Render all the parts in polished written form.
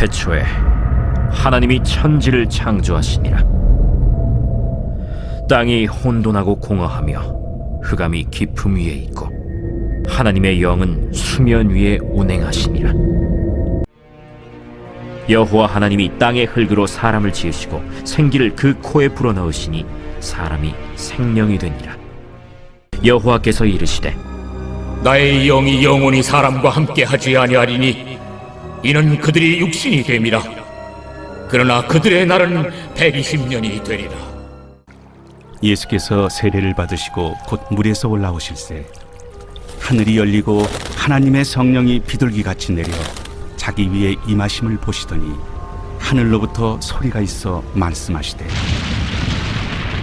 태초에 하나님이 천지를 창조하시니라. 땅이 혼돈하고 공허하며 흑암이 깊음 위에 있고 하나님의 영은 수면 위에 운행하시니라. 여호와 하나님이 땅의 흙으로 사람을 지으시고 생기를 그 코에 불어넣으시니 사람이 생명이 되니라. 여호와께서 이르시되 나의 영이 영원히 사람과 함께 하지 아니하리니 이는 그들이 육신이 됨이라. 그러나 그들의 날은 120년이 되리라. 예수께서 세례를 받으시고 곧 물에서 올라오실새 하늘이 열리고 하나님의 성령이 비둘기같이 내려 자기 위에 임하심을 보시더니 하늘로부터 소리가 있어 말씀하시되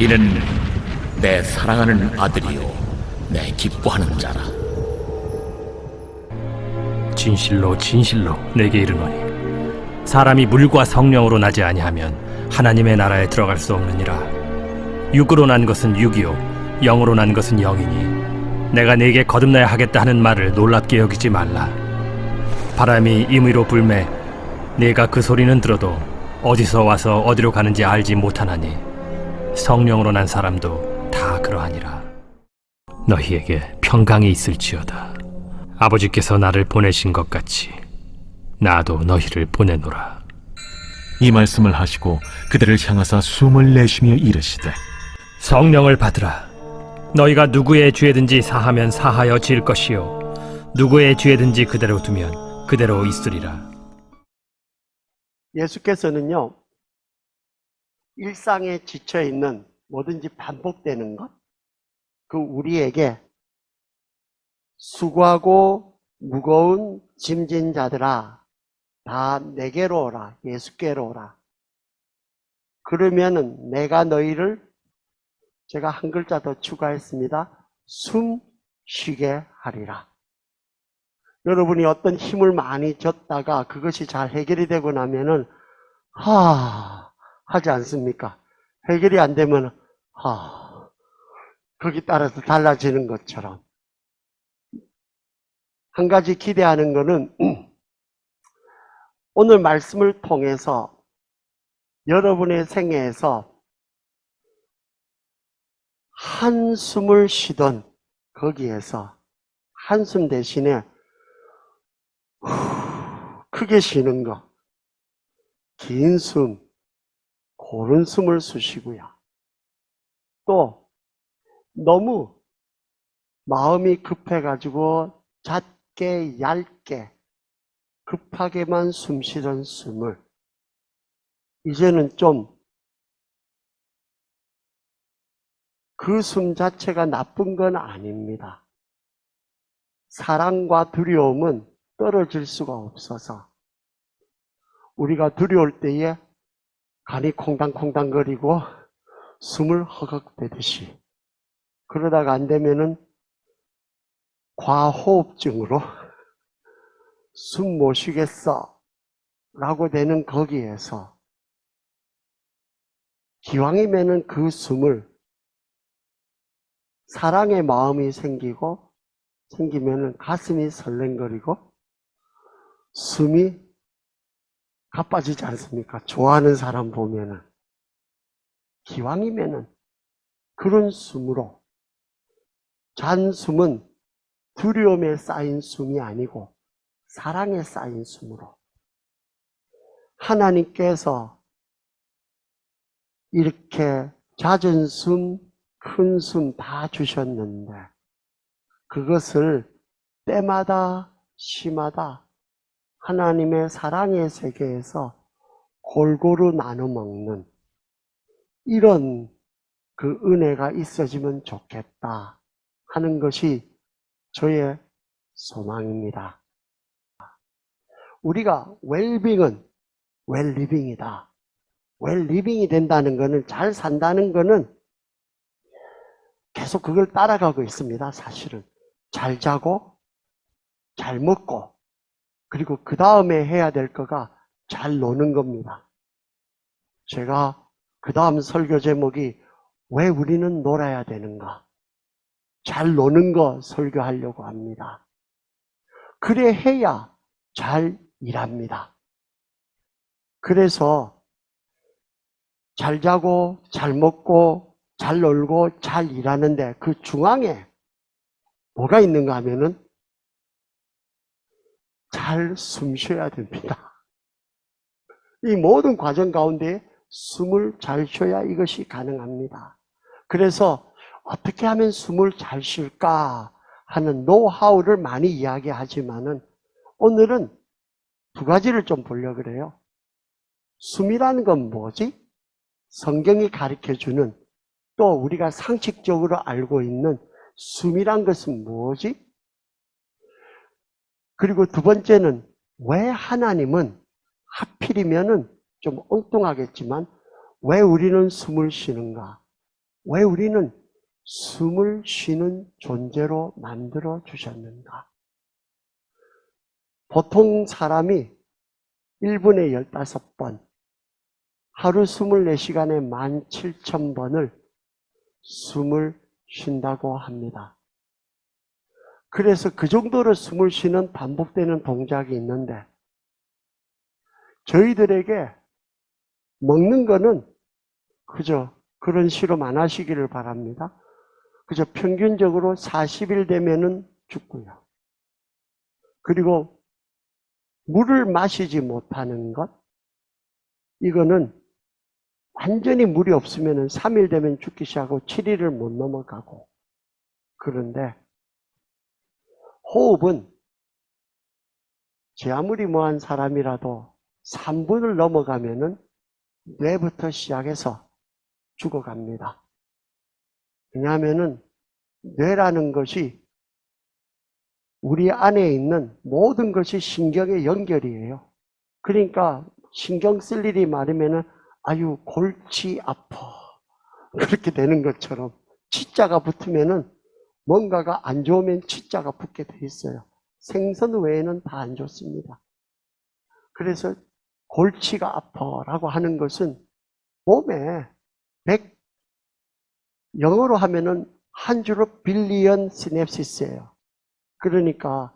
이는 내 사랑하는 아들이요 내 기뻐하는 자라. 진실로 진실로 내게 이르노니 사람이 물과 성령으로 나지 아니하면 하나님의 나라에 들어갈 수 없느니라. 육으로 난 것은 육이요 영으로 난 것은 영이니 내가 네게 거듭나야 하겠다 하는 말을 놀랍게 여기지 말라. 바람이 임의로 불매 네가 그 소리는 들어도 어디서 와서 어디로 가는지 알지 못하나니 성령으로 난 사람도 다 그러하니라. 너희에게 평강이 있을지어다. 아버지께서 나를 보내신 것 같이 나도 너희를 보내노라. 이 말씀을 하시고 그들을 향하사 숨을 내쉬며 이르시되 성령을 받으라. 너희가 누구의 죄든지 사하면 사하여 질 것이요 누구의 죄든지 그대로 두면 그대로 있으리라. 예수께서는요, 일상에 지쳐있는 뭐든지 반복되는 것, 그 우리에게 수고하고 무거운 짐진 자들아 다 내게로 오라, 예수께로 오라. 그러면은 내가 너희를, 제가 한 글자 더 추가했습니다, 숨 쉬게 하리라. 여러분이 어떤 힘을 많이 줬다가 그것이 잘 해결이 되고 나면은 하지 않습니까? 해결이 안 되면 거기 따라서 달라지는 것처럼. 한 가지 기대하는 거는 오늘 말씀을 통해서 여러분의 생애에서 한숨을 쉬던 거기에서 한숨 대신에 크게 쉬는 거, 긴 숨, 고른 숨을 쉬시고요. 또 너무 마음이 급해가지고 잦게 얇게 급하게만 숨쉬던 숨을 이제는 좀 그 숨 자체가 나쁜 건 아닙니다. 사랑과 두려움은 떨어질 수가 없어서 우리가 두려울 때에 간이 콩당콩당거리고 숨을 허걱대듯이 그러다가 안 되면은 과호흡증으로 숨 못 쉬겠어 라고 되는 거기에서 기왕이면은 그 숨을 사랑의 마음이 생기면은 가슴이 설렁거리고 숨이 가빠지지 않습니까? 좋아하는 사람 보면은. 기왕이면은 그런 숨으로, 잔숨은 두려움에 쌓인 숨이 아니고 사랑에 쌓인 숨으로 하나님께서 이렇게 잦은 숨, 큰 숨 다 주셨는데 그것을 때마다 시마다 하나님의 사랑의 세계에서 골고루 나눠 먹는 이런 그 은혜가 있어지면 좋겠다 하는 것이 저의 소망입니다. 우리가 웰빙은 웰리빙이다. 웰리빙이 된다는 것은 잘 산다는 것은 계속 그걸 따라가고 있습니다. 사실은 잘 자고 잘 먹고 그리고 그 다음에 해야 될 거가 잘 노는 겁니다. 제가 그 다음 설교 제목이 왜 우리는 놀아야 되는가? 잘 노는 거 설교하려고 합니다. 그래 해야 잘 일합니다. 그래서 잘 자고 잘 먹고 잘 놀고 잘 일하는데 그 중앙에 뭐가 있는가 하면은 잘 숨 쉬어야 됩니다. 이 모든 과정 가운데 숨을 잘 쉬어야 이것이 가능합니다. 그래서 어떻게 하면 숨을 잘 쉴까 하는 노하우를 많이 이야기하지만은 오늘은 두 가지를 좀 보려고 그래요. 숨이라는 건 뭐지? 성경이 가르쳐주는 또 우리가 상식적으로 알고 있는 숨이란 것은 뭐지? 그리고 두 번째는 왜 하나님은 하필이면은 좀 엉뚱하겠지만 왜 우리는 숨을 쉬는가? 왜 우리는 숨을 쉬는 존재로 만들어 주셨는가? 보통 사람이 1분에 15번, 하루 24시간에 17,000번을 숨을 쉰다고 합니다. 그래서 그 정도로 숨을 쉬는 반복되는 동작이 있는데 저희들에게 먹는 거는 그저 그런 실험 안 하시기를 바랍니다. 그저 평균적으로 40일 되면은 죽고요. 그리고 물을 마시지 못하는 것, 이거는 완전히 물이 없으면 3일 되면 죽기 시작하고 7일을 못 넘어가고. 그런데 호흡은 제 아무리 뭐한 사람이라도 3분을 넘어가면은 뇌부터 시작해서 죽어갑니다. 왜냐하면은 뇌라는 것이 우리 안에 있는 모든 것이 신경의 연결이에요. 그러니까 신경 쓸 일이 많으면은 아유 골치 아파 그렇게 되는 것처럼 치자가 붙으면은 뭔가가 안 좋으면 치자가 붙게 돼 있어요. 생선 외에는 다 안 좋습니다. 그래서 골치가 아파라고 하는 것은 몸에 영어로 하면은 한 줄로 빌리언 시냅시스예요. 그러니까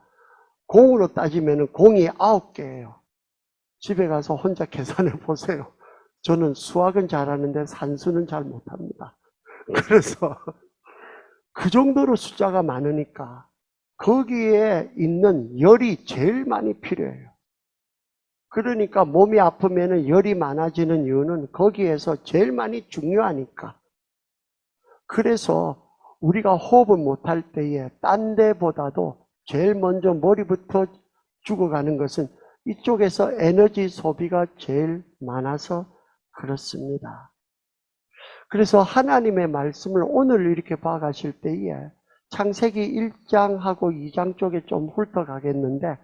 공으로 따지면은 공이 9개예요. 집에 가서 혼자 계산해 보세요. 저는 수학은 잘하는데 산수는 잘 못합니다. 그래서 그 정도로 숫자가 많으니까 거기에 있는 열이 제일 많이 필요해요. 그러니까 몸이 아프면 열이 많아지는 이유는 거기에서 제일 많이 중요하니까. 그래서 우리가 호흡을 못할 때에 딴 데보다도 제일 먼저 머리부터 죽어가는 것은 이쪽에서 에너지 소비가 제일 많아서 그렇습니다. 그래서 하나님의 말씀을 오늘 이렇게 봐가실 때에 창세기 1장하고 2장 쪽에 좀 훑어가겠는데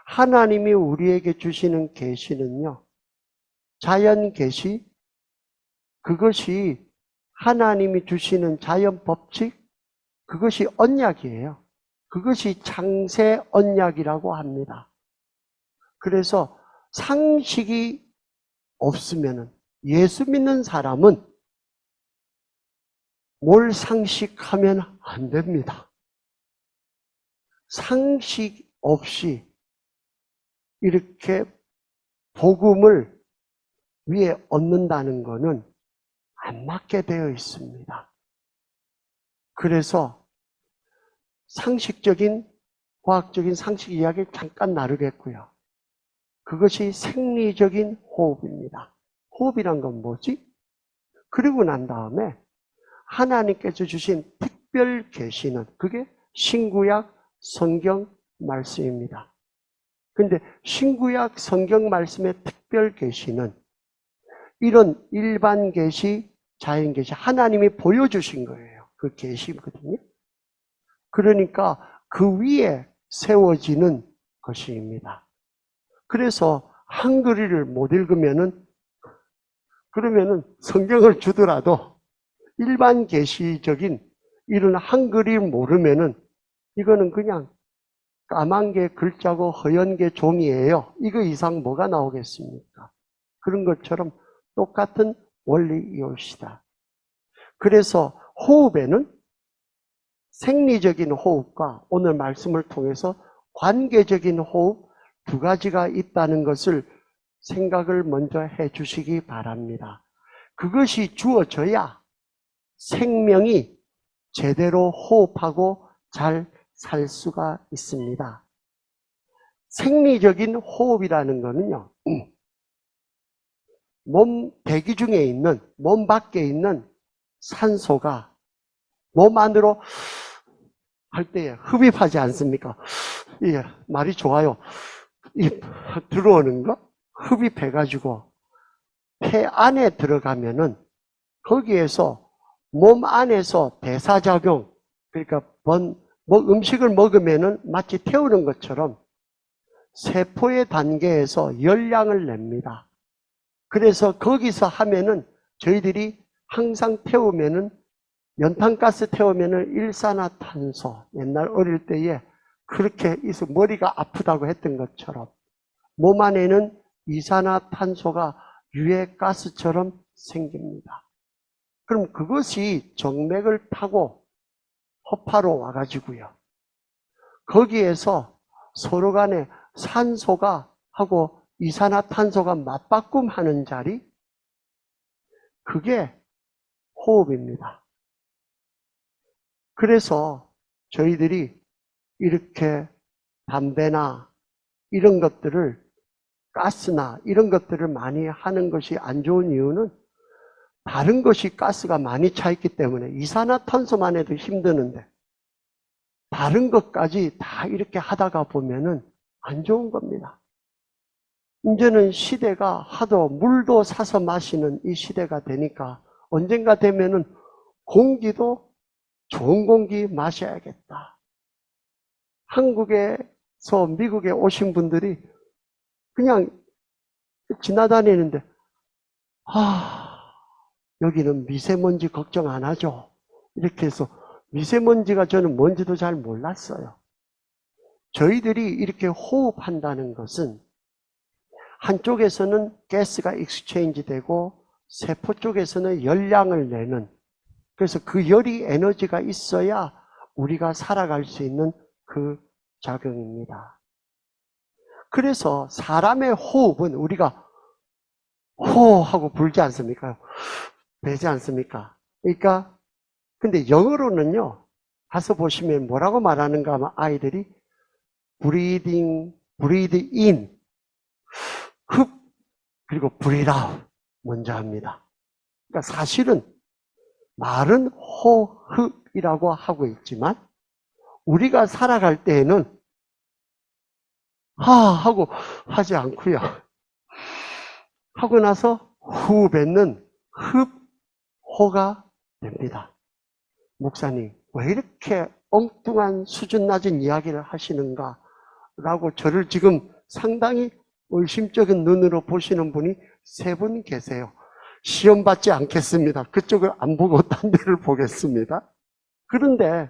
하나님이 우리에게 주시는 계시는요, 자연 계시, 그것이 하나님이 주시는 자연 법칙, 그것이 언약이에요. 그것이 창세 언약이라고 합니다. 그래서 상식이 없으면 예수 믿는 사람은 뭘 상식하면 안 됩니다. 상식 없이 이렇게 복음을 위에 얻는다는 것은 안 맞게 되어 있습니다. 그래서 상식적인, 과학적인 상식 이야기를 잠깐 나누겠고요. 그것이 생리적인 호흡입니다. 호흡이란 건 뭐지? 그리고 난 다음에 하나님께서 주신 특별 계시는 그게 신구약 성경 말씀입니다. 근데 신구약 성경 말씀의 특별 계시는 이런 일반 계시, 자연 계시, 하나님이 보여주신 거예요. 그 계시거든요. 그러니까 그 위에 세워지는 것입니다. 그래서 한글을 못 읽으면은 그러면은 성경을 주더라도 일반 계시적인 이런 한글이 모르면은 이거는 그냥 까만 게 글자고 허연 게 종이에요. 이거 이상 뭐가 나오겠습니까? 그런 것처럼 똑같은 원리이옵시다. 그래서 호흡에는 생리적인 호흡과 오늘 말씀을 통해서 관계적인 호흡 두 가지가 있다는 것을 생각을 먼저 해 주시기 바랍니다. 그것이 주어져야 생명이 제대로 호흡하고 잘 살 수가 있습니다. 생리적인 호흡이라는 거는요, 몸 대기 중에 있는, 몸 밖에 있는 산소가 몸 안으로 할 때 흡입하지 않습니까? 예, 말이 좋아요. 들어오는 거 흡입해가지고 폐 안에 들어가면은 거기에서 몸 안에서 대사작용, 그러니까 음식을 먹으면은 마치 태우는 것처럼 세포의 단계에서 열량을 냅니다. 그래서 거기서 하면은 저희들이 항상 태우면은 연탄가스 태우면은 일산화탄소, 옛날 어릴 때에 그렇게 있어 머리가 아프다고 했던 것처럼 몸 안에는 이산화탄소가 유해가스처럼 생깁니다. 그럼 그것이 정맥을 타고 허파로 와가지고요. 거기에서 서로 간에 산소가 하고 이산화탄소가 맞바꿈하는 자리, 그게 호흡입니다. 그래서 저희들이 이렇게 담배나 이런 것들을, 가스나 이런 것들을 많이 하는 것이 안 좋은 이유는 다른 것이 가스가 많이 차 있기 때문에 이산화탄소만 해도 힘드는데 다른 것까지 다 이렇게 하다가 보면은 안 좋은 겁니다. 이제는 시대가 하도 물도 사서 마시는 이 시대가 되니까 언젠가 되면은 공기도 좋은 공기 마셔야겠다. 한국에서 미국에 오신 분들이 그냥 지나다니는데 여기는 미세먼지 걱정 안 하죠. 이렇게 해서 미세먼지가 저는 뭔지도 잘 몰랐어요. 저희들이 이렇게 호흡한다는 것은 한쪽에서는 가스가 익스체인지 되고 세포 쪽에서는 열량을 내는, 그래서 그 열이 에너지가 있어야 우리가 살아갈 수 있는 그 작용입니다. 그래서 사람의 호흡은 우리가 호하고 불지 않습니까? 되지 않습니까? 그러니까 근데 영어로는요, 가서 보시면 뭐라고 말하는가 하면 아이들이 breathing in, 흡, 그리고 breathe out 먼저 합니다. 그러니까 사실은 말은 호흡이라고 하고 있지만 우리가 살아갈 때에는 하고 하지 않고요. 하고 나서 후 뱉는 흡호가 됩니다. 목사님, 왜 이렇게 엉뚱한 수준 낮은 이야기를 하시는가? 라고 저를 지금 상당히 의심적인 눈으로 보시는 분이 3분 계세요. 시험 받지 않겠습니다. 그쪽을 안 보고 딴 데를 보겠습니다. 그런데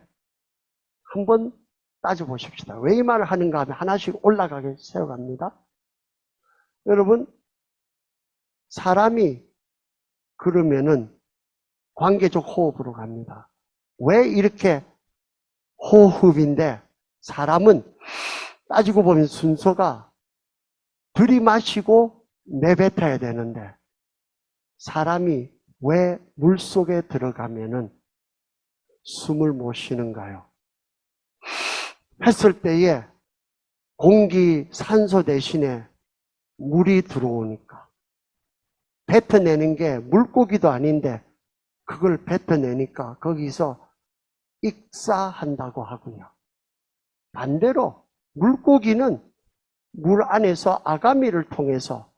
한번 따져보십시다. 왜 이 말을 하는가 하면 하나씩 올라가게 세워갑니다. 여러분, 사람이 그러면은 관계적 호흡으로 갑니다. 왜 이렇게 호흡인데 사람은 따지고 보면 순서가 들이마시고 내뱉어야 되는데 사람이 왜 물속에 들어가면은 숨을 못 쉬는가요? 했을 때에 공기, 산소 대신에 물이 들어오니까 뱉어내는 게 물고기도 아닌데 그걸 뱉어내니까 거기서 익사한다고 하고요. 반대로 물고기는 물 안에서 아가미를 통해서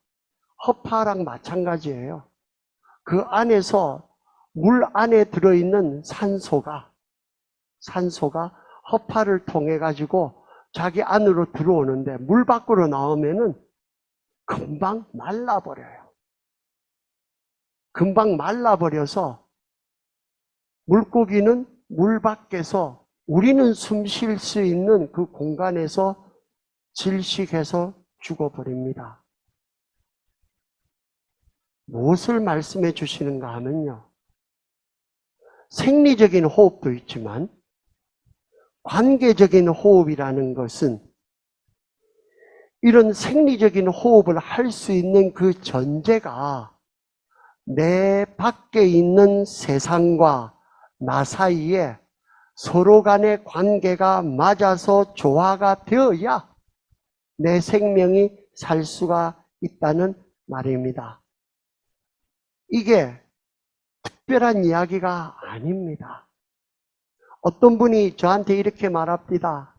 허파랑 마찬가지예요. 그 안에서 물 안에 들어있는 산소가 허파를 통해 가지고 자기 안으로 들어오는데 물 밖으로 나오면은 금방 말라버려요. 금방 말라버려서 물고기는 물 밖에서 우리는 숨 쉴 수 있는 그 공간에서 질식해서 죽어버립니다. 무엇을 말씀해 주시는가 하면요. 생리적인 호흡도 있지만 관계적인 호흡이라는 것은 이런 생리적인 호흡을 할 수 있는 그 전제가 내 밖에 있는 세상과 나 사이에 서로 간의 관계가 맞아서 조화가 되어야 내 생명이 살 수가 있다는 말입니다. 이게 특별한 이야기가 아닙니다. 어떤 분이 저한테 이렇게 말합니다.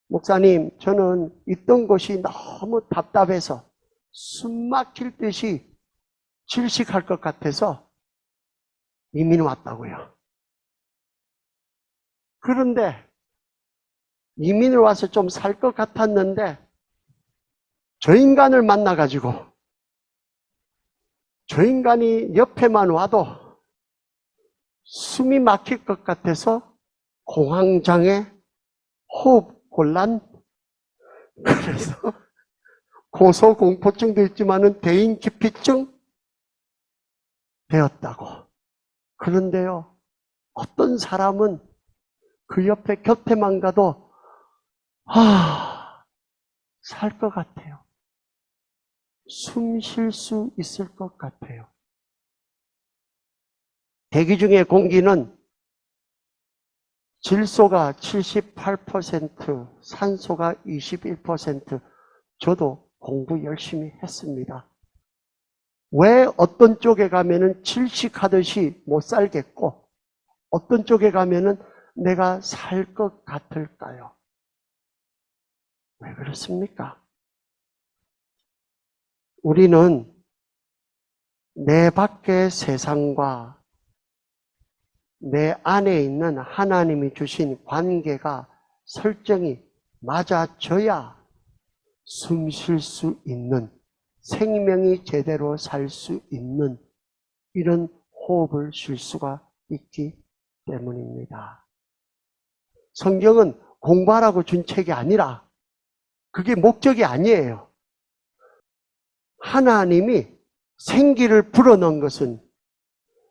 목사님, 저는 있던 곳이 너무 답답해서 숨 막힐 듯이 질식할 것 같아서 이민 왔다고요. 그런데 이민을 와서 좀 살 것 같았는데 저 인간을 만나가지고 저 인간이 옆에만 와도 숨이 막힐 것 같아서 공황장애, 호흡곤란, 그래서 고소공포증도 있지만은 대인기피증 되었다고. 그런데요, 어떤 사람은 그 옆에 곁에만 가도 살 것 같아요. 숨 쉴 수 있을 것 같아요. 대기 중의 공기는 질소가 78%, 산소가 21%. 저도 공부 열심히 했습니다. 왜 어떤 쪽에 가면은 질식하듯이 못 살겠고 어떤 쪽에 가면은 내가 살 것 같을까요? 왜 그렇습니까? 우리는 내 밖의 세상과 내 안에 있는 하나님이 주신 관계가 설정이 맞아져야 숨 쉴 수 있는, 생명이 제대로 살 수 있는 이런 호흡을 쉴 수가 있기 때문입니다. 성경은 공부하라고 준 책이 아니라 그게 목적이 아니에요. 하나님이 생기를 불어넣은 것은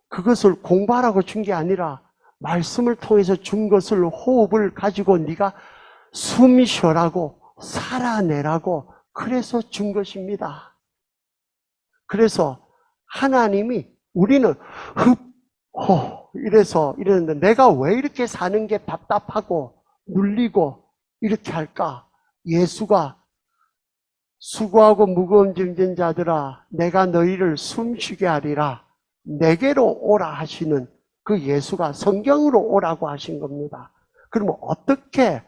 그것을 공부하라고 준 게 아니라 말씀을 통해서 준 것을, 호흡을 가지고 네가 숨 쉬라고, 살아내라고 그래서 준 것입니다. 그래서 하나님이, 우리는 이러는데 내가 왜 이렇게 사는 게 답답하고 눌리고 이렇게 할까? 예수가 수고하고 무거운 짐진 자들아 내가 너희를 숨쉬게 하리라, 내게로 오라 하시는 그 예수가 성경으로 오라고 하신 겁니다. 그러면 어떻게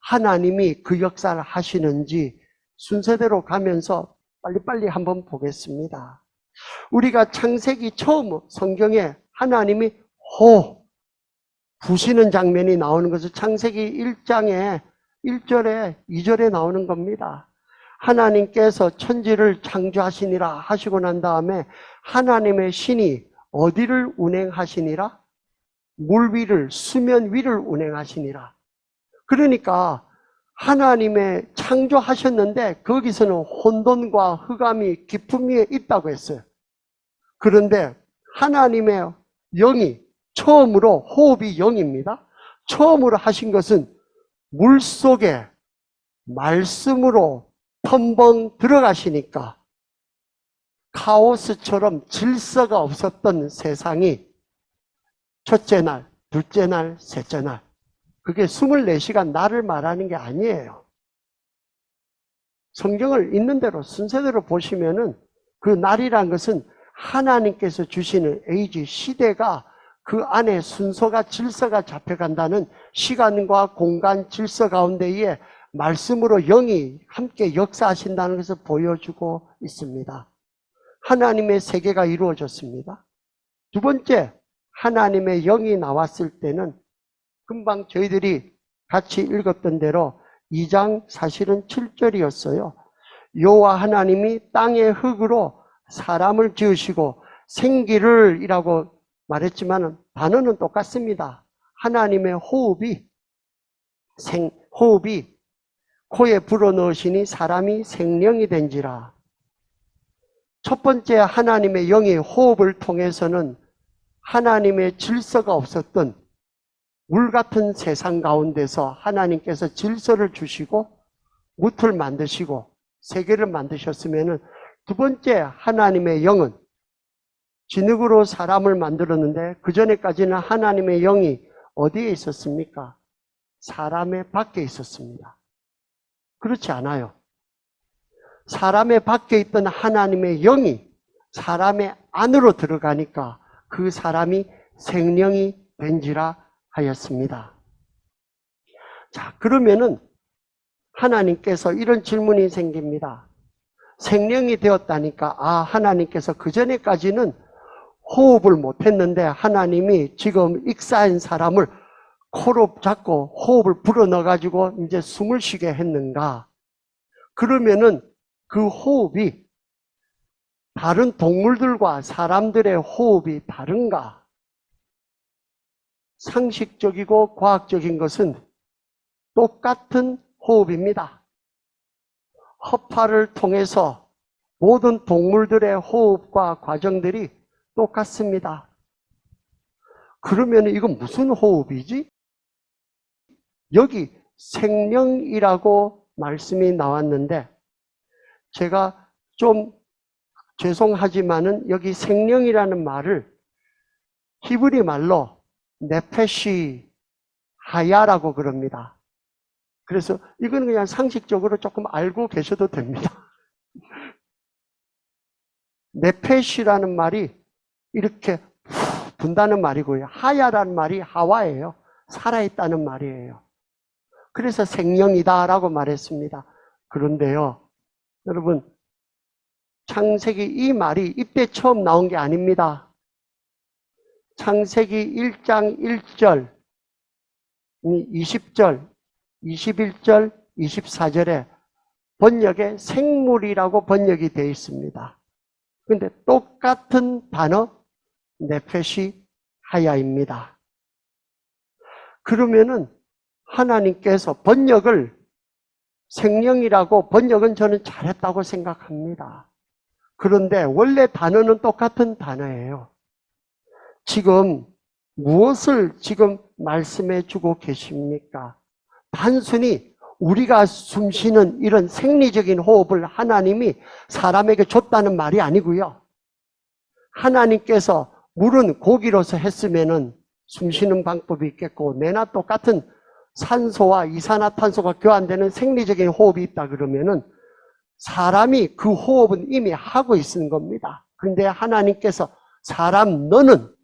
하나님이 그 역사를 하시는지 순서대로 가면서 빨리빨리 한번 보겠습니다. 우리가 창세기 처음 성경에 하나님이 부시는 장면이 나오는 것은 창세기 1장에 1절에 2절에 나오는 겁니다. 하나님께서 천지를 창조하시니라 하시고 난 다음에 하나님의 신이 어디를 운행하시니라? 물 위를, 수면 위를 운행하시니라. 그러니까 하나님의 창조하셨는데 거기서는 혼돈과 흑암이 깊음 위에 있다고 했어요. 그런데 하나님의 영이 처음으로, 호흡이 영입니다. 처음으로 하신 것은 물 속에 말씀으로 텀벙 들어가시니까 카오스처럼 질서가 없었던 세상이 첫째 날, 둘째 날, 셋째 날, 그게 24시간 날을 말하는 게 아니에요. 성경을 있는 대로 순서대로 보시면은 그 날이란 것은 하나님께서 주시는 에이지, 시대가 그 안에 순서가, 질서가 잡혀간다는 시간과 공간 질서 가운데에 말씀으로 영이 함께 역사하신다는 것을 보여주고 있습니다. 하나님의 세계가 이루어졌습니다. 두 번째, 하나님의 영이 나왔을 때는 금방 저희들이 같이 읽었던 대로 2장 사실은 7절이었어요. 여호와 하나님이 땅의 흙으로 사람을 지으시고 생기를 이라고 말했지만 단어는 똑같습니다. 하나님의 호흡이 코에 불어넣으시니 사람이 생명이 된지라. 첫 번째, 하나님의 영의 호흡을 통해서는 하나님의 질서가 없었던 물 같은 세상 가운데서 하나님께서 질서를 주시고 무틀 만드시고 세계를 만드셨으면은 두 번째 하나님의 영은 진흙으로 사람을 만들었는데 그 전에까지는 하나님의 영이 어디에 있었습니까? 사람의 밖에 있었습니다. 그렇지 않아요. 사람의 밖에 있던 하나님의 영이 사람의 안으로 들어가니까 그 사람이 생명이 된지라 하였습니다. 자, 그러면은 하나님께서 이런 질문이 생깁니다. 생명이 되었다니까, 하나님께서 그전에까지는 호흡을 못했는데 하나님이 지금 익사한 사람을 코로 잡고 호흡을 불어넣어가지고 이제 숨을 쉬게 했는가? 그러면은 그 호흡이 다른 동물들과 사람들의 호흡이 다른가? 상식적이고 과학적인 것은 똑같은 호흡입니다. 허파를 통해서 모든 동물들의 호흡과 과정들이 똑같습니다. 그러면 이건 무슨 호흡이지? 여기 생명이라고 말씀이 나왔는데 제가 좀 죄송하지만은 여기 생명이라는 말을 히브리 말로 네페시 하야라고 그럽니다. 그래서 이건 그냥 상식적으로 조금 알고 계셔도 됩니다. 네페시라는 말이 이렇게 분다는 말이고요. 하야라는 말이 하와예요. 살아있다는 말이에요. 그래서 생명이다라고 말했습니다. 그런데요, 여러분, 창세기 이 말이 이때 처음 나온 게 아닙니다. 창세기 1장 1절, 20절, 21절, 24절에 번역에 생물이라고 번역이 되어 있습니다. 그런데 똑같은 단어 네페시 하야입니다. 그러면은 하나님께서 번역을 생명이라고 번역은 저는 잘했다고 생각합니다. 그런데 원래 단어는 똑같은 단어예요. 지금 무엇을 지금 말씀해 주고 계십니까? 단순히 우리가 숨쉬는 이런 생리적인 호흡을 하나님이 사람에게 줬다는 말이 아니고요. 하나님께서 물은 고기로서 했으면은 숨쉬는 방법이 있겠고 내나 똑같은 산소와 이산화탄소가 교환되는 생리적인 호흡이 있다 그러면은 사람이 그 호흡은 이미 하고 있는 겁니다. 그런데 하나님께서 사람 너는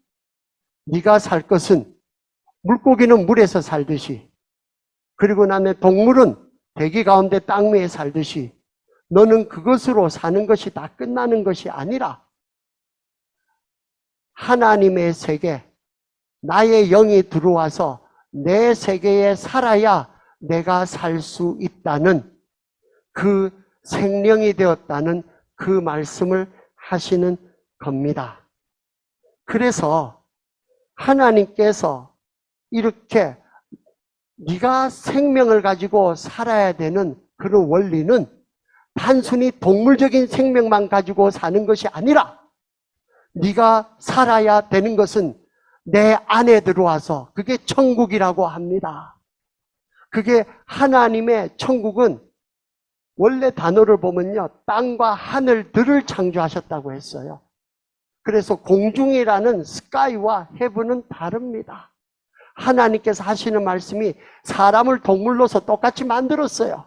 네가 살 것은 물고기는 물에서 살듯이 그리고 나면 동물은 대기 가운데 땅 위에 살듯이 너는 그것으로 사는 것이 다 끝나는 것이 아니라 하나님의 세계, 나의 영이 들어와서 내 세계에 살아야 내가 살 수 있다는 그 생명이 되었다는 그 말씀을 하시는 겁니다. 그래서 하나님께서 이렇게 네가 생명을 가지고 살아야 되는 그런 원리는 단순히 동물적인 생명만 가지고 사는 것이 아니라 네가 살아야 되는 것은 내 안에 들어와서 그게 천국이라고 합니다. 그게 하나님의 천국은 원래 단어를 보면요. 땅과 하늘들을 창조하셨다고 했어요. 그래서 공중이라는 스카이와 헤븐은 다릅니다. 하나님께서 하시는 말씀이 사람을 동물로서 똑같이 만들었어요.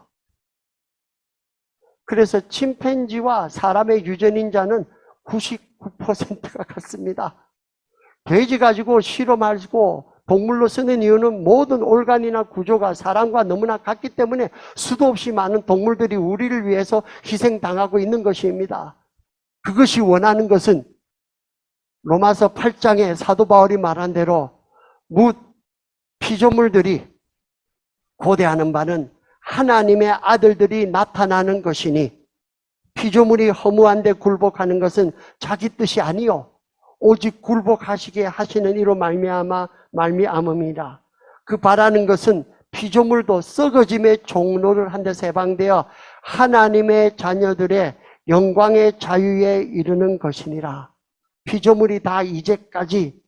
그래서 침팬지와 사람의 유전인자는 99%가 같습니다. 돼지 가지고 실험하고 동물로 쓰는 이유는 모든 올간이나 구조가 사람과 너무나 같기 때문에 수도 없이 많은 동물들이 우리를 위해서 희생당하고 있는 것입니다. 그것이 원하는 것은 로마서 8장에 사도 바울이 말한 대로 피조물들이 고대하는 바는 하나님의 아들들이 나타나는 것이니 피조물이 허무한데 굴복하는 것은 자기 뜻이 아니요 오직 굴복하시게 하시는 이로 말미암음이라. 그 바라는 것은 피조물도 썩어짐의 종로를 한 데 세방되어 하나님의 자녀들의 영광의 자유에 이르는 것이니라. 피조물이 다 이제까지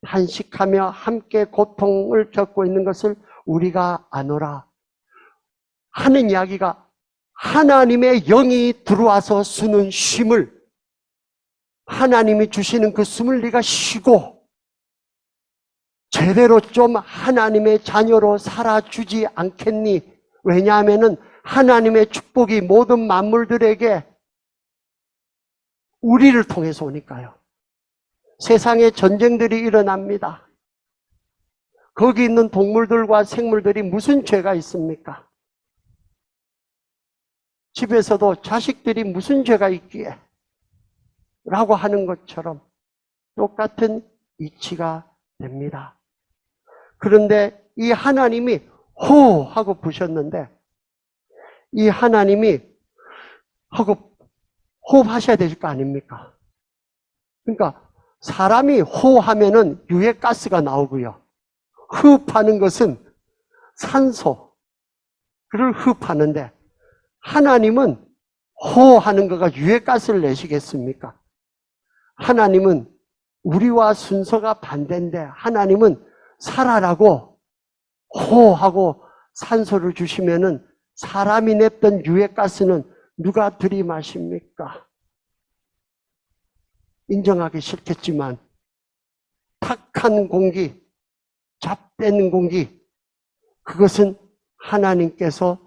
탄식하며 함께 고통을 겪고 있는 것을 우리가 아노라 하는 이야기가 하나님의 영이 들어와서 쉬는 쉼을, 하나님이 주시는 그 숨을 네가 쉬고 제대로 좀 하나님의 자녀로 살아주지 않겠니? 왜냐하면 하나님의 축복이 모든 만물들에게 우리를 통해서 오니까요. 세상에 전쟁들이 일어납니다. 거기 있는 동물들과 생물들이 무슨 죄가 있습니까? 집에서도 자식들이 무슨 죄가 있기에? 라고 하는 것처럼 똑같은 이치가 됩니다. 그런데 이 하나님이 호 하고 부셨는데, 이 하나님이 하고 호흡하셔야 될 거 아닙니까? 그러니까 사람이 호하면은 유해가스가 나오고요. 흡하는 것은 산소, 그를 흡하는데 하나님은 호하는 거가 유해가스를 내시겠습니까? 하나님은 우리와 순서가 반대인데 하나님은 살아라고 호하고 산소를 주시면은 사람이 냈던 유해가스는 누가 들이마십니까? 인정하기 싫겠지만 탁한 공기, 잡된 공기, 그것은 하나님께서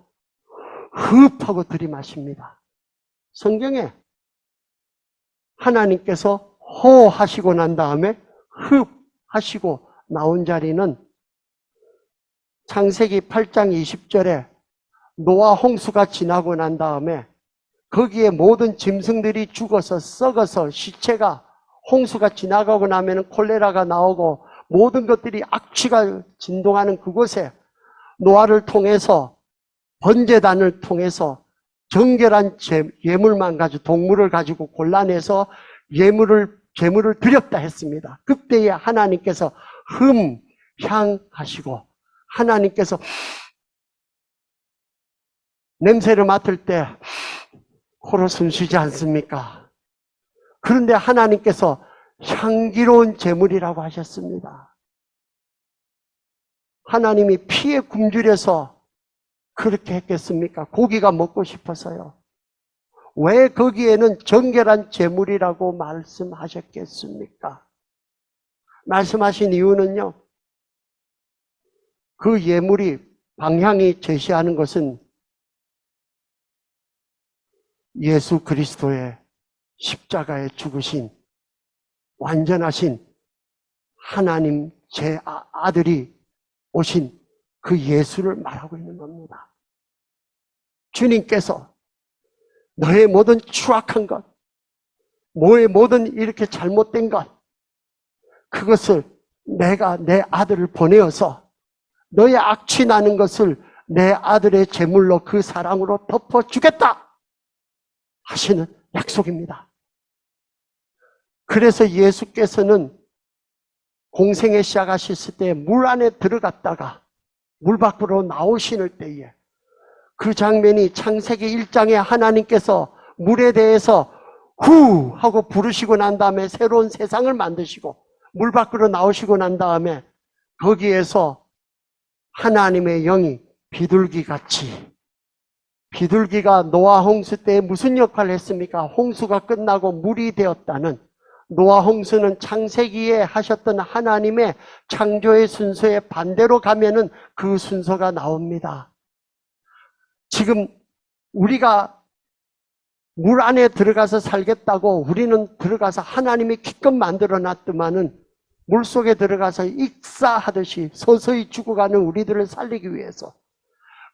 흡하고 들이마십니다. 성경에 하나님께서 호하시고 난 다음에 흡하시고 나온 자리는 창세기 8장 20절에 노아 홍수가 지나고 난 다음에 거기에 모든 짐승들이 죽어서 썩어서 시체가, 홍수가 지나가고 나면 콜레라가 나오고 모든 것들이 악취가 진동하는 그곳에 노아를 통해서, 번제단을 통해서 정결한 예물만 가지고, 동물을 가지고 골라내서 제물을 드렸다 했습니다. 그때에 하나님께서 향하시고, 하나님께서 냄새를 맡을 때 코로 숨 쉬지 않습니까? 그런데 하나님께서 향기로운 제물이라고 하셨습니다. 하나님이 피에 굶주려서 그렇게 했겠습니까? 고기가 먹고 싶어서요. 왜 거기에는 정결한 제물이라고 말씀하셨겠습니까? 말씀하신 이유는요, 그 예물이, 방향이 제시하는 것은 예수 그리스도의 십자가에 죽으신 완전하신 하나님 제 아들이 오신 그 예수를 말하고 있는 겁니다. 주님께서 너의 모든 추악한 것, 너의 모든 이렇게 잘못된 것, 그것을 내가 내 아들을 보내어서 너의 악취 나는 것을 내 아들의 제물로, 그 사랑으로 덮어주겠다 하시는 약속입니다. 그래서 예수께서는 공생에 시작하셨을 때 물 안에 들어갔다가 물 밖으로 나오시는 때에 그 장면이 창세기 1장에 하나님께서 물에 대해서 후 하고 부르시고 난 다음에 새로운 세상을 만드시고 물 밖으로 나오시고 난 다음에 거기에서 하나님의 영이 비둘기같이, 비둘기가 노아 홍수 때 무슨 역할을 했습니까? 홍수가 끝나고 물이 되었다는, 노아 홍수는 창세기에 하셨던 하나님의 창조의 순서에 반대로 가면은 그 순서가 나옵니다. 지금 우리가 물 안에 들어가서 살겠다고 우리는 들어가서 하나님이 기껏 만들어 놨더만은 물 속에 들어가서 익사하듯이 서서히 죽어가는 우리들을 살리기 위해서,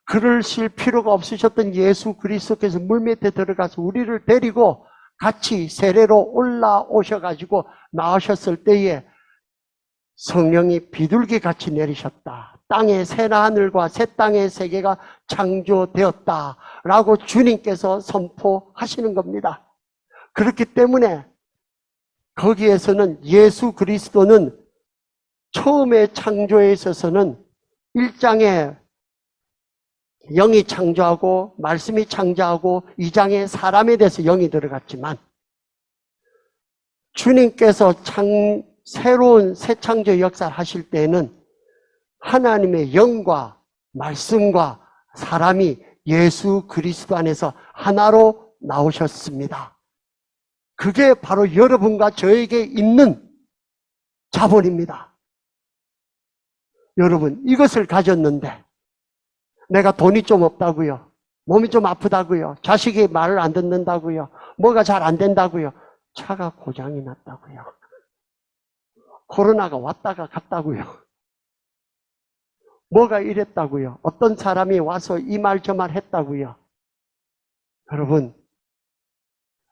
그러실 필요가 없으셨던 예수 그리스도께서 물 밑에 들어가서 우리를 데리고 같이 세례로 올라오셔가지고 나오셨을 때에 성령이 비둘기같이 내리셨다. 땅의 새나 하늘과 새 땅의 세계가 창조되었다라고 주님께서 선포하시는 겁니다. 그렇기 때문에 거기에서는 예수 그리스도는 처음에 창조에 있어서는 1장에 영이 창조하고 말씀이 창조하고 2장에 사람에 대해서 영이 들어갔지만 주님께서 새로운 새 창조 역사를 하실 때에는 하나님의 영과 말씀과 사람이 예수 그리스도 안에서 하나로 나오셨습니다. 그게 바로 여러분과 저에게 있는 자본입니다. 여러분, 이것을 가졌는데 내가 돈이 좀 없다고요, 몸이 좀 아프다고요, 자식이 말을 안 듣는다고요, 뭐가 잘 안 된다고요, 차가 고장이 났다고요, 코로나가 왔다가 갔다고요, 뭐가 이랬다고요, 어떤 사람이 와서 이 말 저 말 했다고요. 여러분,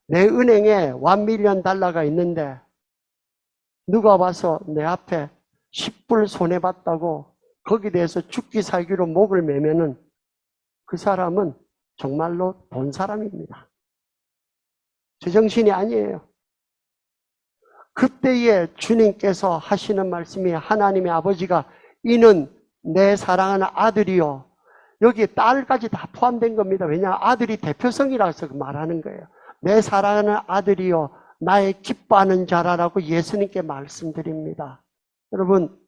내 은행에 $1,000,000가 있는데 누가 와서 내 앞에 10불 손해봤다고 거기에 대해서 죽기 살기로 목을 매면은 그 사람은 정말로 본 사람입니다. 제정신이 아니에요. 그때에 주님께서 하시는 말씀이, 하나님의 아버지가 이는 내 사랑하는 아들이요, 여기에 딸까지 다 포함된 겁니다. 왜냐하면 아들이 대표성이라서 말하는 거예요. 내 사랑하는 아들이요 나의 기뻐하는 자라라고 예수님께 말씀드립니다. 여러분,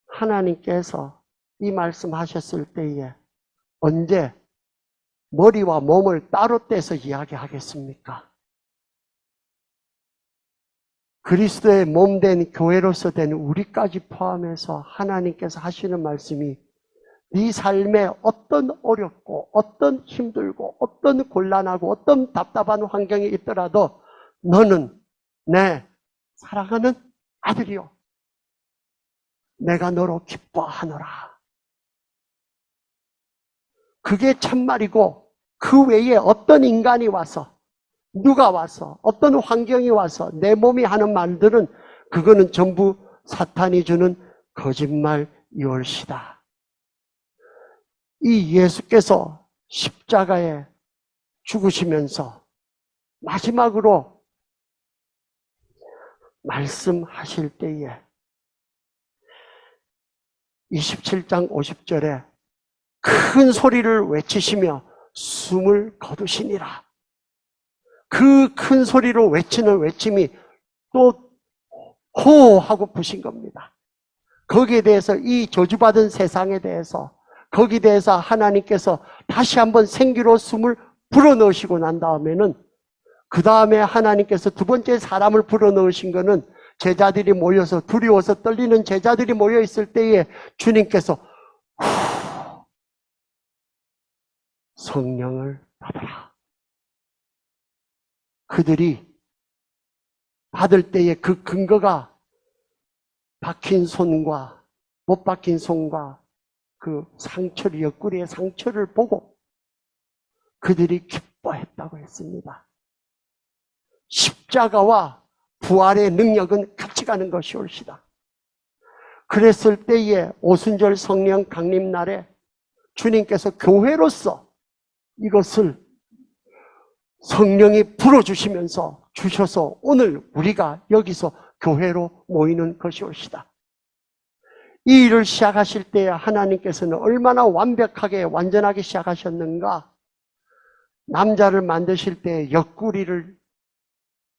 하나님께서 이 말씀하셨을 때에 언제 머리와 몸을 따로 떼서 이야기하겠습니까? 그리스도의 몸된 교회로서 된 우리까지 포함해서 하나님께서 하시는 말씀이, 네 삶에 어떤 어렵고 어떤 힘들고 어떤 곤란하고 어떤 답답한 환경이 있더라도 너는 내 사랑하는 아들이요 내가 너로 기뻐하노라. 그게 참말이고, 그 외에 어떤 인간이 와서, 누가 와서, 어떤 환경이 와서 내 몸이 하는 말들은 그거는 전부 사탄이 주는 거짓말이올시다. 이 예수께서 십자가에 죽으시면서 마지막으로 말씀하실 때에 27장 50절에 큰 소리를 외치시며 숨을 거두시니라. 그 큰 소리로 외치는 외침이 또 호하고 부신 겁니다. 거기에 대해서, 이 저주받은 세상에 대해서, 거기에 대해서 하나님께서 다시 한번 생기로 숨을 불어넣으시고 난 다음에는, 그 다음에 하나님께서 두 번째 사람을 불어넣으신 거는 제자들이 모여서, 두려워서 떨리는 제자들이 모여 있을 때에 주님께서 성령을 받아라. 그들이 받을 때에 그 근거가 박힌 손과 못 박힌 손과 그 상처를, 옆구리의 상처를 보고 그들이 기뻐했다고 했습니다. 십자가와 부활의 능력은 같이 가는 것이 옳시다. 그랬을 때에 오순절 성령 강림 날에 주님께서 교회로서 이것을 성령이 불어주시면서 주셔서 오늘 우리가 여기서 교회로 모이는 것이 옳시다. 이 일을 시작하실 때 하나님께서는 얼마나 완벽하게 완전하게 시작하셨는가. 남자를 만드실 때 옆구리를,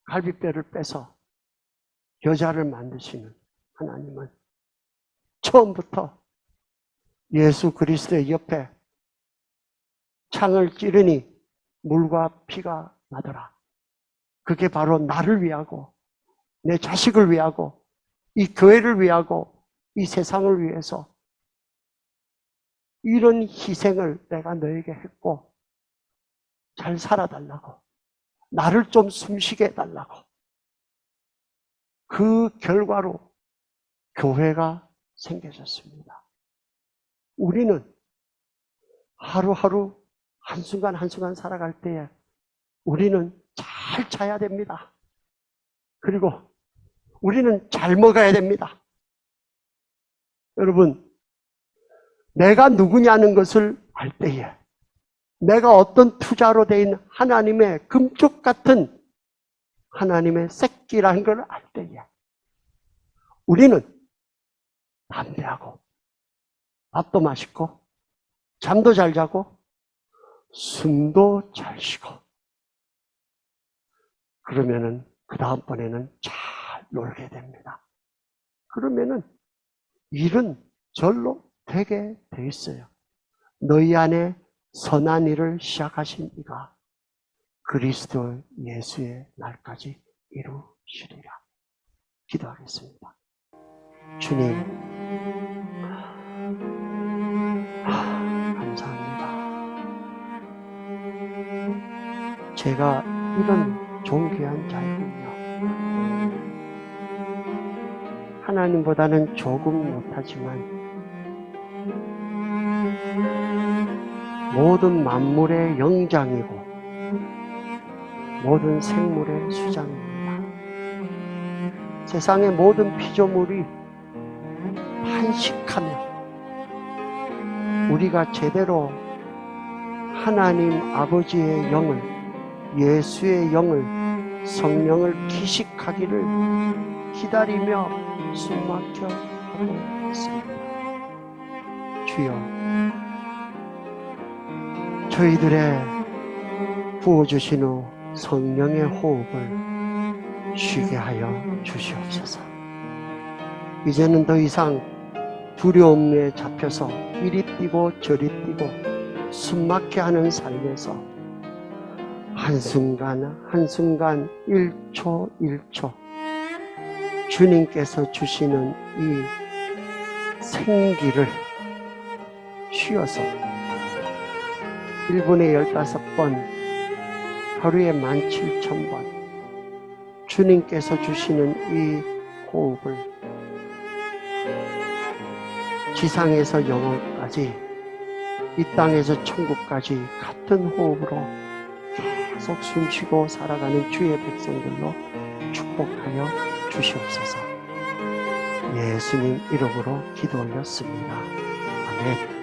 갈비뼈를 빼서 여자를 만드시는 하나님은 처음부터 예수 그리스도의 옆에 창을 찌르니 물과 피가 나더라. 그게 바로 나를 위하고 내 자식을 위하고 이 교회를 위하고 이 세상을 위해서 이런 희생을 내가 너에게 했고 잘 살아달라고, 나를 좀 숨쉬게 해달라고. 그 결과로 교회가 생겨졌습니다. 우리는 하루하루 한순간 한순간 살아갈 때에 우리는 잘 자야 됩니다. 그리고 우리는 잘 먹어야 됩니다. 여러분, 내가 누구냐는 것을 알 때에, 내가 어떤 투자로 된 하나님의 금쪽 같은 하나님의 새끼라는 걸 알 때에 우리는 담대하고 밥도 맛있고 잠도 잘 자고 숨도 잘 쉬고, 그러면은 그 다음번에는 잘 놀게 됩니다. 그러면은 일은 절로 되게 돼 있어요. 너희 안에 선한 일을 시작하신 이가 그리스도 예수의 날까지 이루시리라. 기도하겠습니다. 주님, 감사합니다. 제가 이런 존귀한 자이군요. 하나님보다는 조금 못하지만 모든 만물의 영장이고 모든 생물의 수장입니다. 세상의 모든 피조물이 탄식하며 우리가 제대로 하나님 아버지의 영을, 예수의 영을, 성령을 기식하기를 기다리며 숨막혀 하고 있습니다. 주여, 저희들의 부어주신 후 성령의 호흡을 쉬게 하여 주시옵소서. 이제는 더 이상 두려움에 잡혀서 이리 뛰고 저리 뛰고 숨막혀 하는 삶에서 한순간 한순간 1초 1초 주님께서 주시는 이 생기를 쉬어서 1분에 15번, 하루에 17,000번 주님께서 주시는 이 호흡을 지상에서 영원까지, 이 땅에서 천국까지 같은 호흡으로 계속 숨쉬고 살아가는 주의 백성들로 축복하여 주시옵소서. 예수님 이름으로 기도 올렸습니다. 아멘.